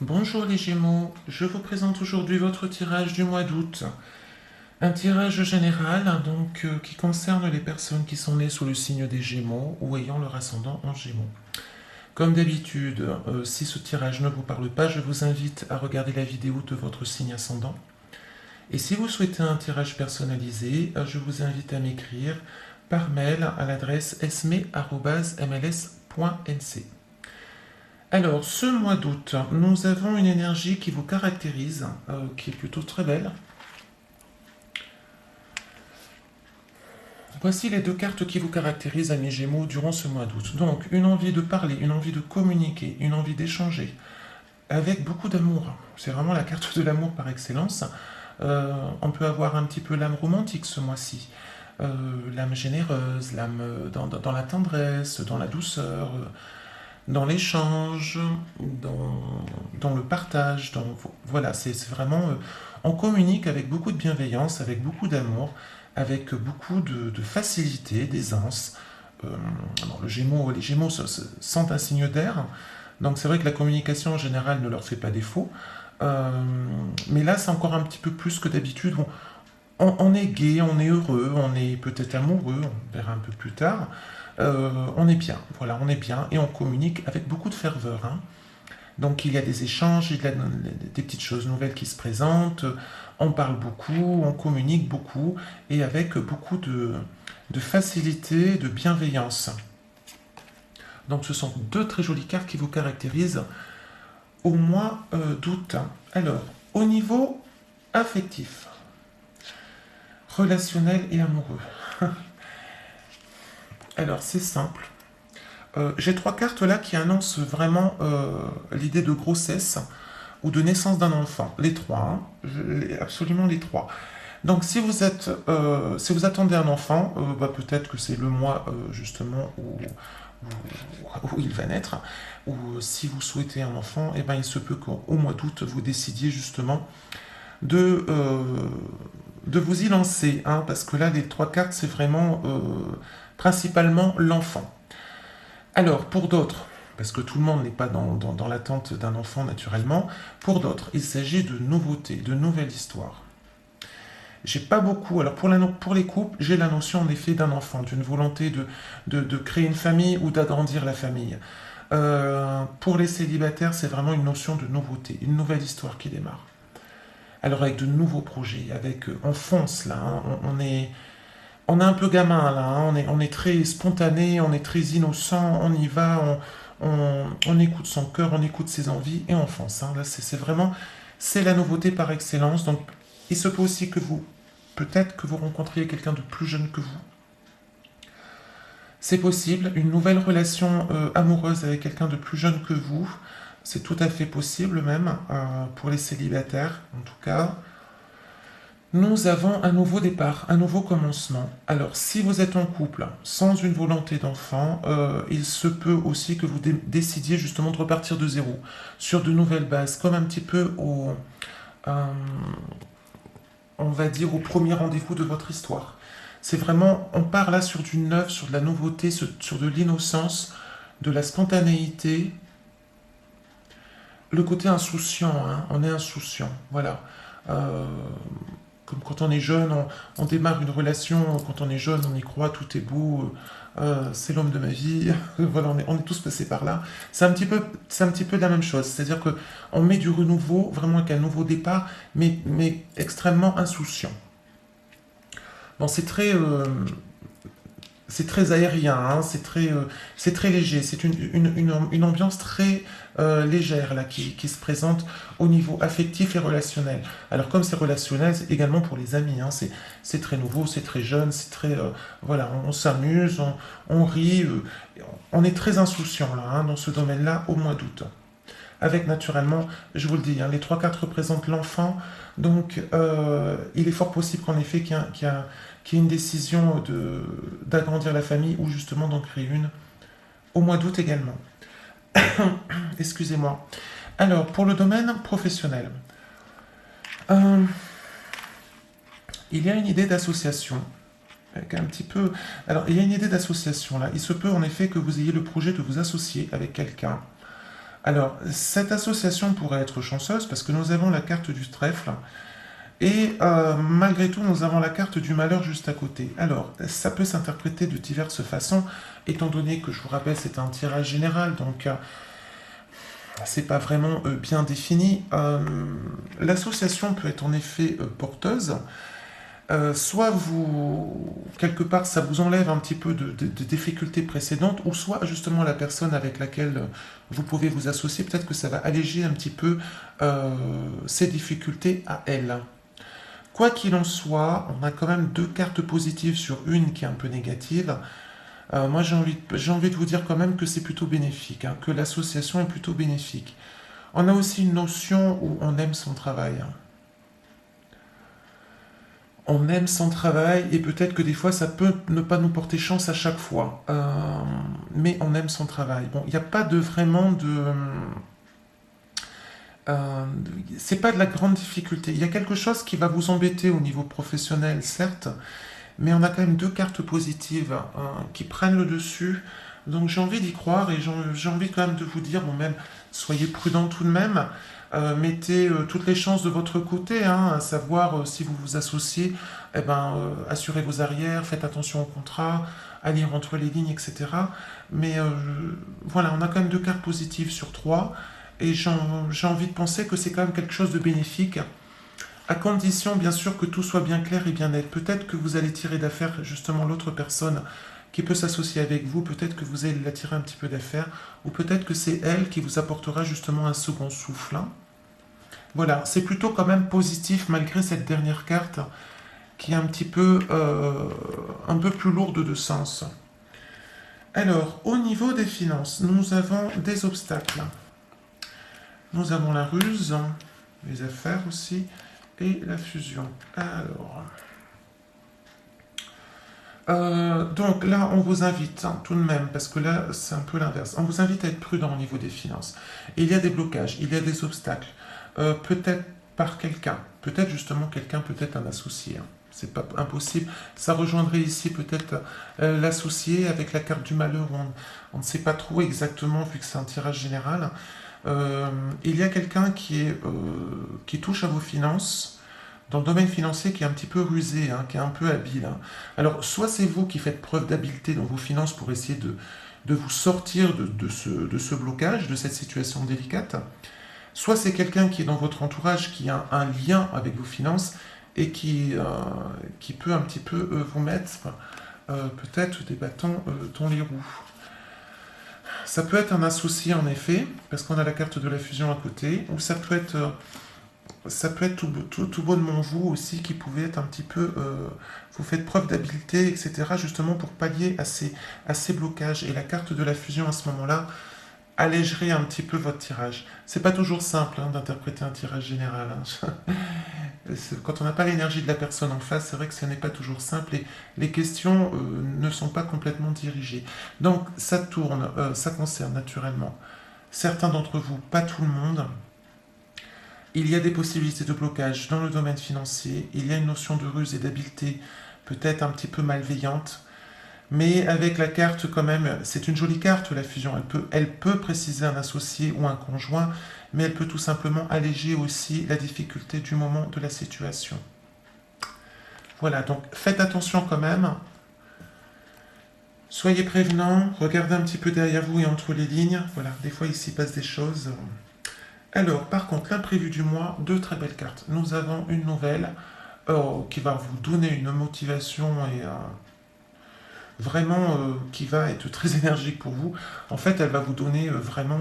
Bonjour les Gémeaux, je vous présente aujourd'hui votre tirage du mois d'août. Un tirage général qui concerne les personnes qui sont nées sous le signe des Gémeaux ou ayant leur ascendant en Gémeaux. Comme d'habitude, si ce tirage ne vous parle pas, je vous invite à regarder la vidéo de votre signe ascendant. Et si vous souhaitez un tirage personnalisé, je vous invite à m'écrire par mail à l'adresse esme@mls.nc. Alors, ce mois d'août, nous avons une énergie qui vous caractérise, qui est plutôt très belle. Voici les deux cartes qui vous caractérisent, amis Gémeaux, durant ce mois d'août. Donc, une envie de parler, une envie de communiquer, une envie d'échanger, avec beaucoup d'amour. C'est vraiment la carte de l'amour par excellence. On peut avoir un petit peu l'âme romantique ce mois-ci. L'âme généreuse, l'âme dans la tendresse, dans la douceur, dans l'échange, dans le partage. Voilà, c'est vraiment... on communique avec beaucoup de bienveillance, avec beaucoup d'amour, avec beaucoup de facilité, d'aisance. Les Gémeaux sentent un signe d'air, donc c'est vrai que la communication en général ne leur fait pas défaut. Mais là, c'est encore un petit peu plus que d'habitude. On est gai, on est heureux, on est peut-être amoureux, on verra un peu plus tard. On est bien, voilà, on est bien et on communique avec beaucoup de ferveur, hein. Donc il y a des échanges, il y a des petites choses nouvelles qui se présentent, on parle beaucoup, on communique beaucoup et avec beaucoup de facilité, de bienveillance. Donc ce sont deux très jolies cartes qui vous caractérisent au mois d'août. Alors, au niveau affectif, relationnel et amoureux. Alors c'est simple. J'ai trois cartes là qui annoncent vraiment l'idée de grossesse ou de naissance d'un enfant. Les trois, hein, absolument les trois. Donc si si vous attendez un enfant, peut-être que c'est le mois justement où il va naître. Ou si vous souhaitez un enfant, il se peut qu'au mois d'août vous décidiez justement de, de vous y lancer, hein, parce que là les trois cartes c'est vraiment principalement l'enfant. Alors, pour d'autres, parce que tout le monde n'est pas dans l'attente d'un enfant naturellement, pour d'autres, il s'agit de nouveautés, de nouvelles histoires. J'ai pas beaucoup, alors pour les couples, j'ai la notion en effet d'un enfant, d'une volonté de créer une famille ou d'agrandir la famille. Pour les célibataires, c'est vraiment une notion de nouveauté, une nouvelle histoire qui démarre. Alors avec de nouveaux projets, on fonce là, hein, on est un peu gamin là, hein, on est très spontané, on est très innocent, on y va, on écoute son cœur, on écoute ses envies et on fonce, hein. Là, c'est vraiment, c'est la nouveauté par excellence. Donc, il se peut aussi peut-être que vous rencontriez quelqu'un de plus jeune que vous. C'est possible, une nouvelle relation amoureuse avec quelqu'un de plus jeune que vous, c'est tout à fait possible même, pour les célibataires en tout cas. Nous avons un nouveau départ, un nouveau commencement. Alors, si vous êtes en couple sans une volonté d'enfant, il se peut aussi que vous décidiez justement de repartir de zéro, sur de nouvelles bases, comme un petit peu on va dire, au premier rendez-vous de votre histoire. C'est vraiment, on part là sur du neuf, sur de la nouveauté, sur de l'innocence, de la spontanéité, le côté insouciant, hein, on est insouciant, voilà. Euh, Comme quand on est jeune, on démarre une relation, quand on est jeune, on y croit, tout est beau, c'est l'homme de ma vie, voilà, on est tous passés par là. C'est un petit peu la même chose, c'est-à-dire que on met du renouveau, vraiment avec un nouveau départ, mais extrêmement insouciant. Bon, c'est très aérien, hein, c'est très léger, c'est une ambiance très légère là, qui se présente au niveau affectif et relationnel. Alors comme c'est relationnel, c'est également pour les amis, hein, c'est très nouveau, c'est très jeune, c'est très... voilà, on s'amuse, on rit, on est très insouciant là, hein, dans ce domaine-là au mois d'août. Avec naturellement, je vous le dis, hein, les trois cartes représentent l'enfant, donc il est fort possible qu'en effet qu'il y ait une décision d'agrandir la famille ou justement d'en créer une au mois d'août également. Excusez-moi. Alors, pour le domaine professionnel, euh, il y a une idée d'association. Avec un petit peu... Il y a une idée d'association là. Il se peut en effet que vous ayez le projet de vous associer avec quelqu'un. Alors, cette association pourrait être chanceuse parce que nous avons la carte du trèfle et malgré tout, nous avons la carte du malheur juste à côté. Alors, ça peut s'interpréter de diverses façons, étant donné que, je vous rappelle, c'est un tirage général, donc c'est pas vraiment bien défini. L'association peut être en effet porteuse. Soit vous, quelque part, ça vous enlève un petit peu de difficultés précédentes, ou soit justement la personne avec laquelle vous pouvez vous associer, peut-être que ça va alléger un petit peu ces difficultés à elle. Quoi qu'il en soit, on a quand même deux cartes positives sur une qui est un peu négative. Moi, j'ai envie de vous dire quand même que c'est plutôt bénéfique, hein, que l'association est plutôt bénéfique. On a aussi une notion où on aime son travail, hein. On aime son travail et peut-être que des fois ça peut ne pas nous porter chance à chaque fois. Mais on aime son travail. Bon, il n'y a pas de vraiment de... euh, c'est pas de la grande difficulté. Il y a quelque chose qui va vous embêter au niveau professionnel, certes, mais on a quand même deux cartes positives qui prennent le dessus. Donc j'ai envie d'y croire et j'ai envie quand même de vous dire, bon même, soyez prudent tout de même. Mettez toutes les chances de votre côté, hein, à savoir si vous vous associez, eh ben, assurez vos arrières, faites attention au contrat, à lire entre les lignes, etc. Mais voilà, on a quand même deux cartes positives sur trois, et j'ai envie de penser que c'est quand même quelque chose de bénéfique, à condition bien sûr que tout soit bien clair et bien net. Peut-être que vous allez tirer d'affaire justement l'autre personne qui peut s'associer avec vous, peut-être que vous allez la tirer un petit peu d'affaire, ou peut-être que c'est elle qui vous apportera justement un second souffle, hein. Voilà, c'est plutôt quand même positif malgré cette dernière carte qui est un peu plus lourde de sens. Alors, au niveau des finances, nous avons des obstacles. Nous avons la ruse, les affaires aussi, et la fusion. Alors, donc là, on vous invite, hein, tout de même, parce que là, c'est un peu l'inverse. On vous invite à être prudent au niveau des finances. Il y a des blocages, il y a des obstacles. Peut-être par quelqu'un, peut-être justement quelqu'un, peut-être un associé, hein. C'est pas impossible. Ça rejoindrait ici peut-être l'associé avec la carte du malheur où on ne sait pas trop exactement vu que c'est un tirage général. Il y a quelqu'un qui touche à vos finances dans le domaine financier qui est un petit peu rusé, hein, qui est un peu habile, hein. Alors soit c'est vous qui faites preuve d'habileté dans vos finances pour essayer de vous sortir de ce blocage, de cette situation délicate. Soit c'est quelqu'un qui est dans votre entourage, qui a un lien avec vos finances et qui peut un petit peu vous mettre peut-être des bâtons dans les roues. Ça peut être un associé en effet, parce qu'on a la carte de la fusion à côté, ou ça peut être tout bonnement vous aussi qui pouvez être un petit peu... vous faites preuve d'habileté, etc. justement pour pallier à ces blocages. Et la carte de la fusion à ce moment-là allégerait un petit peu votre tirage. C'est pas toujours simple, hein, d'interpréter un tirage général, hein. Quand on n'a pas l'énergie de la personne en face, c'est vrai que ce n'est pas toujours simple et les questions ne sont pas complètement dirigées. Donc ça tourne, ça concerne naturellement certains d'entre vous, pas tout le monde. Il y a des possibilités de blocage dans le domaine financier, il y a une notion de ruse et d'habileté peut-être un petit peu malveillante, mais avec la carte quand même, c'est une jolie carte la fusion, elle peut préciser un associé ou un conjoint, mais elle peut tout simplement alléger aussi la difficulté du moment de la situation. Voilà, donc faites attention quand même, soyez prévenants, regardez un petit peu derrière vous et entre les lignes, voilà, des fois il s'y passe des choses. Alors, par contre, l'imprévu du mois, deux très belles cartes. Nous avons une nouvelle qui va vous donner une motivation et vraiment qui va être très énergique pour vous. En fait, elle va vous donner vraiment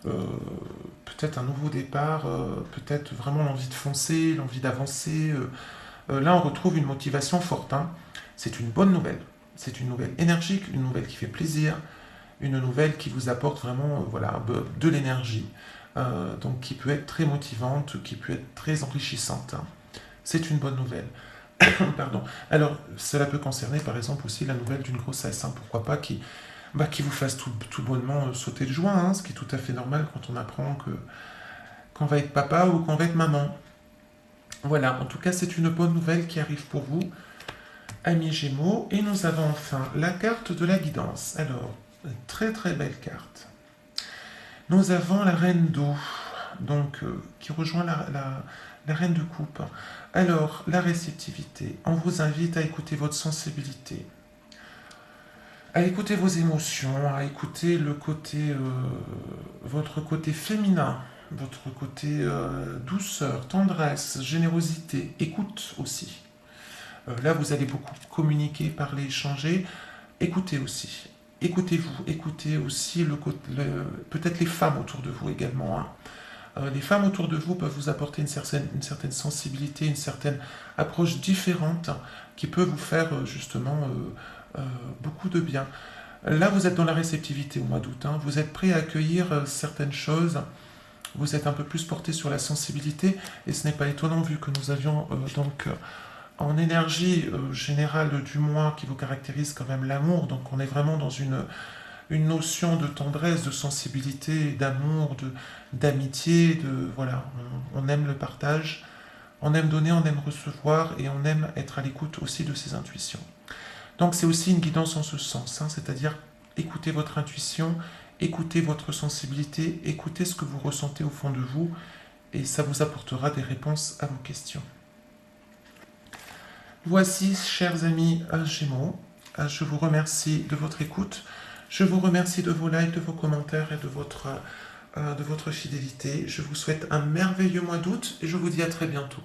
peut-être un nouveau départ, peut-être vraiment l'envie de foncer, l'envie d'avancer. Là, on retrouve une motivation forte, hein. C'est une bonne nouvelle. C'est une nouvelle énergique, une nouvelle qui fait plaisir, une nouvelle qui vous apporte vraiment voilà, de l'énergie. Donc qui peut être très motivante, qui peut être très enrichissante, hein. C'est une bonne nouvelle. Pardon. Alors, cela peut concerner par exemple aussi la nouvelle d'une grossesse, hein, pourquoi pas, qui vous fasse tout bonnement sauter de joie, hein, ce qui est tout à fait normal quand on apprend qu'on va être papa ou qu'on va être maman. Voilà, en tout cas, c'est une bonne nouvelle qui arrive pour vous, amis Gémeaux. Et nous avons enfin la carte de la guidance. Alors, très très belle carte. Nous avons la reine d'eau, donc qui rejoint la reine de coupe. Alors, la réceptivité. On vous invite à écouter votre sensibilité, à écouter vos émotions, à écouter votre côté féminin, votre côté douceur, tendresse, générosité, écoute aussi. Là, vous allez beaucoup communiquer, parler, échanger. Écoutez aussi. Écoutez-vous, écoutez aussi peut-être les femmes autour de vous également, hein. Les femmes autour de vous peuvent vous apporter une certaine sensibilité, une certaine approche différente qui peut vous faire justement beaucoup de bien. Là, vous êtes dans la réceptivité au mois d'août, hein. Vous êtes prêt à accueillir certaines choses. Vous êtes un peu plus porté sur la sensibilité et ce n'est pas étonnant vu que nous avions en énergie générale du mois qui vous caractérise quand même l'amour. Donc on est vraiment dans une notion de tendresse, de sensibilité, d'amour, d'amitié, voilà, on aime le partage, on aime donner, on aime recevoir et on aime être à l'écoute aussi de ses intuitions. Donc c'est aussi une guidance en ce sens, hein, c'est-à-dire écoutez votre intuition, écoutez votre sensibilité, écoutez ce que vous ressentez au fond de vous et ça vous apportera des réponses à vos questions. Voici, chers amis Gémeaux, je vous remercie de votre écoute, je vous remercie de vos likes, de vos commentaires et de votre fidélité. Je vous souhaite un merveilleux mois d'août et je vous dis à très bientôt.